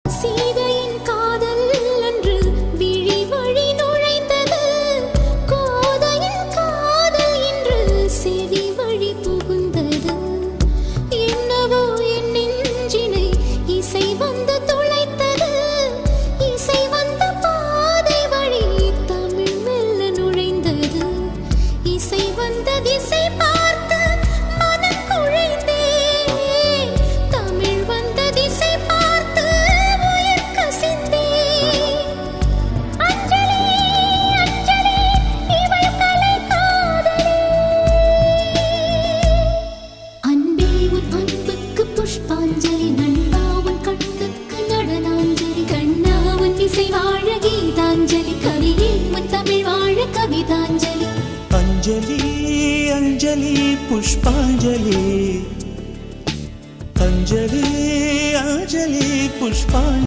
சீதையின் காதல் அன்று விழி வழி நுழைந்தது, கோதையின் காதல் இன்று செவி வழி புகுந்தது. என்னவோ என் நெஞ்சினை இசை வந்து துளைத்தது, இசை வந்த பாதை வழி தமிழ் மெல்ல நுழைந்தது. இசை வந்த திசை பார்த்து மனம் குழைந்தே, தமிழ் வந்த திசை பார்த்து உயிர் கசிந்தே. அஞ்சலி அஞ்சலி இவள் கலை காதலி. அன்பே உன் அன்புக்கு புஷ்பாஞ்சலி, நண்பா உன் கண்ணுக்கு நடனாஞ்சலி, கண்ணா உன் இசை வாழ கீதாஞ்சலி, கவியே உன் தமிழ் வாழ கவிதாஞ்சலி. अंजलि अंजलि पुष्पांजलि, अंजलि अंजलि पुष्पांजलि.